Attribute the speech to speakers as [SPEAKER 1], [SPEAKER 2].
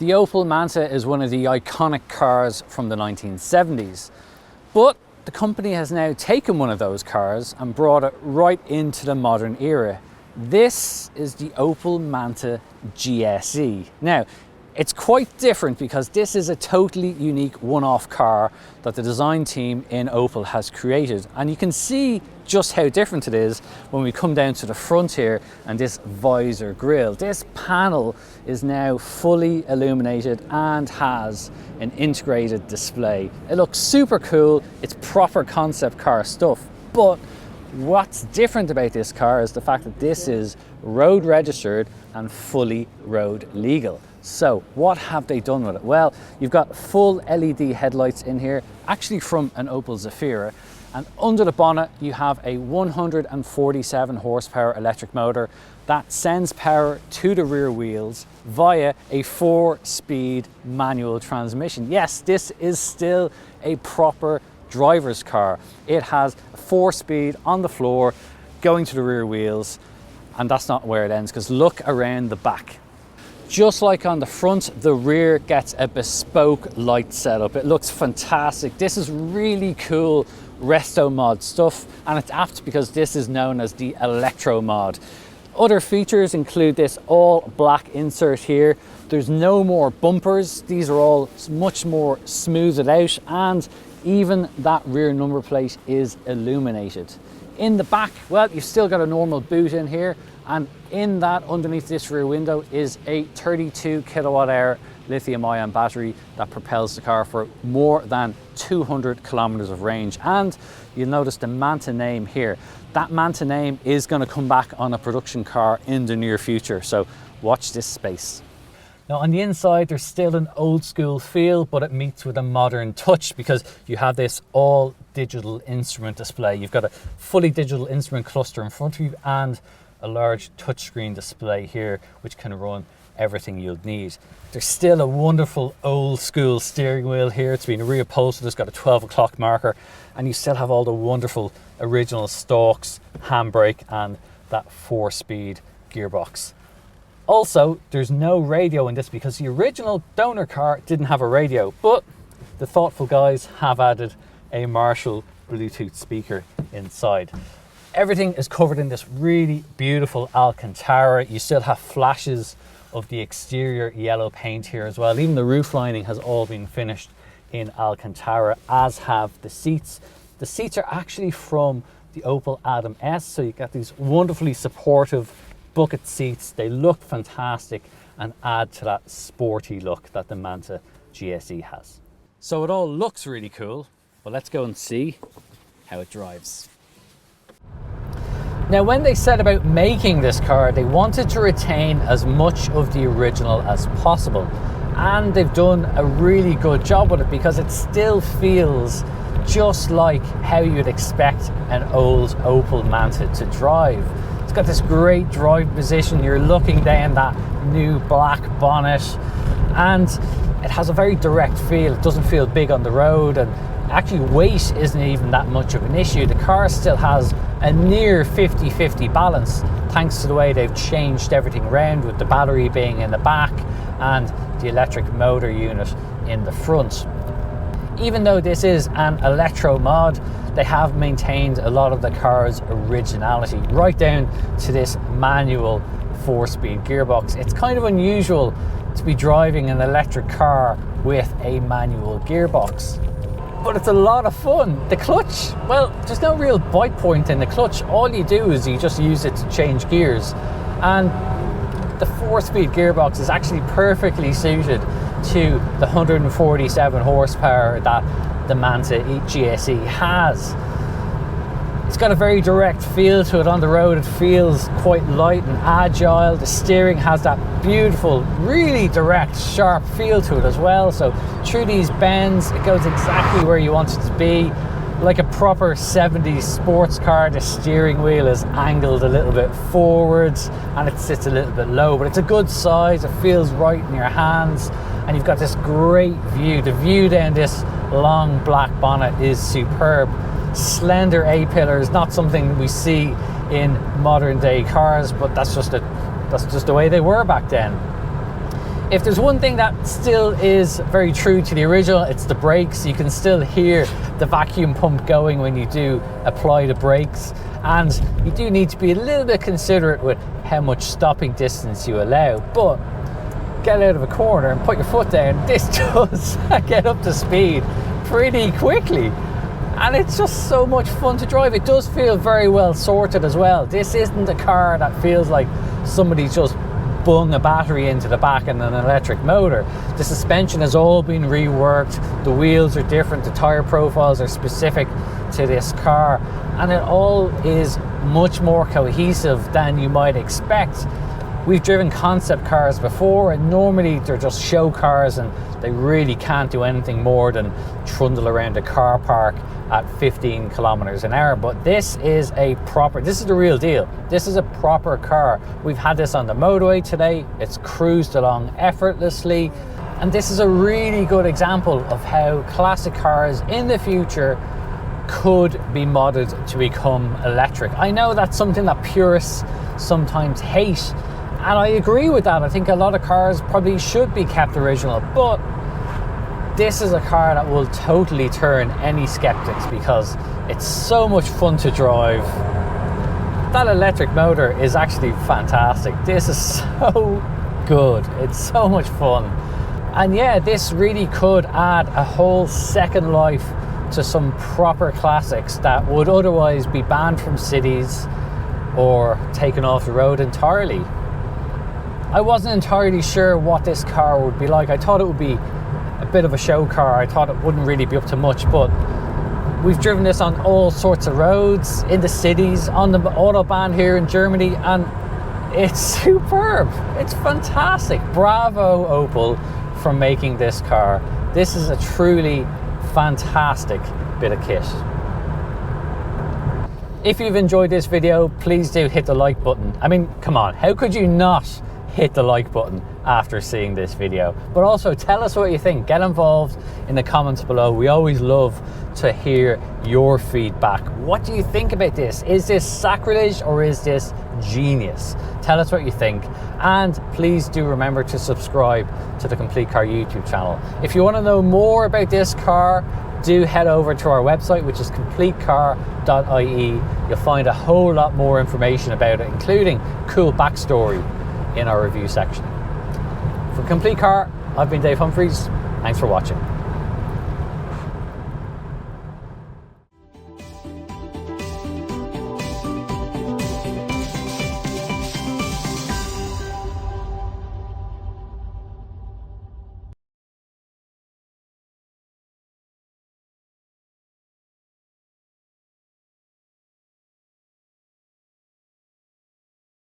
[SPEAKER 1] The Opel Manta is one of the iconic cars from the 1970s, but the company has now taken one of those cars and brought it right into the modern era. This is the Opel Manta GSe. Now, it's quite different because this is a totally unique one-off car that the design team in Opel has created. And you can see just how different it is when we come down to the front here and this visor grille. This panel is now fully illuminated and has an integrated display. It looks super cool. It's proper concept car stuff. But what's different about this car is the fact that this is road registered and fully road legal. So what have they done with it? Well, you've got full LED headlights in here, actually from an Opel Zafira, and under the bonnet you have a 147 horsepower electric motor that sends power to the rear wheels via a 4-speed manual transmission. Yes, this is still a proper driver's car. It has a 4-speed on the floor going to the rear wheels, and that's not where it ends, because look around the back. Just like on the front, the rear gets a bespoke light setup. It looks fantastic. This is really cool RestoMod stuff, and it's apt because this is known as the ElektroMod. Other features include this all black insert here. There's no more bumpers. These are all much more smoothed out, and even that rear number plate is illuminated. In the back, well, you've still got a normal boot in here, and in that, underneath this rear window, is a 32 kilowatt hour lithium ion battery that propels the car for more than 200 kilometers of range. And you'll notice the Manta name here. That Manta name is going to come back on a production car in the near future, so watch this space. Now on the inside, there's still an old school feel, but it meets with a modern touch because you have this all digital instrument display. You've got a fully digital instrument cluster in front of you and a large touchscreen display here, which can run everything you'll need. There's still a wonderful old school steering wheel here. It's been reupholstered, it's got a 12 o'clock marker, and you still have all the wonderful original stalks, handbrake, and that 4-speed gearbox. Also, there's no radio in this because the original donor car didn't have a radio, but the thoughtful guys have added a Marshall Bluetooth speaker inside. Everything is covered in this really beautiful Alcantara. You still have flashes of the exterior yellow paint here as well. Even the roof lining has all been finished in Alcantara, as have the seats. The seats are actually from the Opel Adam S, so you get these wonderfully supportive bucket seats. They look fantastic and add to that sporty look that the Manta GSe has. So it all looks really cool, but let's go and see how it drives. Now, when they set about making this car, they wanted to retain as much of the original as possible. And they've done a really good job with it because it still feels just like how you'd expect an old Opel Manta to drive. It's got this great drive position. You're looking down that new black bonnet, and it has a very direct feel. It doesn't feel big on the road, and actually weight isn't even that much of an issue. The car still has a near 50-50 balance thanks to the way they've changed everything around, with the battery being in the back and the electric motor unit in the front. Even though this is an ElektroMod, they have maintained a lot of the car's originality, right down to this manual 4-speed gearbox. It's kind of unusual to be driving an electric car with a manual gearbox, but it's a lot of fun. The clutch, well, there's no real bite point in the clutch. All you do is you just use it to change gears, and the 4-speed gearbox is actually perfectly suited to the 147 horsepower that the Manta GSe has. It's got a very direct feel to it on the road. It feels quite light and agile. The steering has that beautiful, really direct, sharp feel to it as well. So through these bends, it goes exactly where you want it to be. Like a proper 70s sports car, the steering wheel is angled a little bit forwards and it sits a little bit low, but it's a good size. It feels right in your hands, and you've got this great view. The view down this long black bonnet is superb. Slender A-pillars, not something we see in modern day cars, but that's just the way they were back then. If there's one thing that still is very true to the original, it's the brakes. You can still hear the vacuum pump going when you do apply the brakes, and you do need to be a little bit considerate with how much stopping distance you allow. But get out of a corner and put your foot down, this does get up to speed pretty quickly, and it's just so much fun to drive. It does feel very well sorted as well. This isn't a car that feels like somebody's just bung a battery into the back and an electric motor. The suspension has all been reworked, the wheels are different, the tire profiles are specific to this car, and it all is much more cohesive than you might expect. We've driven concept cars before, and normally they're just show cars and they really can't do anything more than trundle around a car park at 15 kilometers an hour. But this is the real deal. This is a proper car. We've had this on the motorway today. It's cruised along effortlessly. And this is a really good example of how classic cars in the future could be modded to become electric. I know that's something that purists sometimes hate, and I agree with that. I think a lot of cars probably should be kept original, but this is a car that will totally turn any skeptics because it's so much fun to drive. That electric motor is actually fantastic. This is so good. It's so much fun. And yeah, this really could add a whole second life to some proper classics that would otherwise be banned from cities or taken off the road entirely. I wasn't entirely sure what this car would be like. I thought it would be a bit of a show car. I thought it wouldn't really be up to much, but we've driven this on all sorts of roads, in the cities, on the Autobahn here in Germany, and it's superb. It's fantastic. Bravo Opel for making this car. This is a truly fantastic bit of kit. If you've enjoyed this video, please do hit the like button. I mean, come on, how could you not hit the like button after seeing this video? But also tell us what you think. Get involved in the comments below. We always love to hear your feedback. What do you think about this? Is this sacrilege or is this genius? Tell us what you think, and please do remember to subscribe to the Complete Car YouTube channel. If you want to know more about this car, do head over to our website, which is CompleteCar.ie. You'll find a whole lot more information about it, including cool backstory in our review section. For Complete Car, I've been Dave Humphreys. Thanks for watching.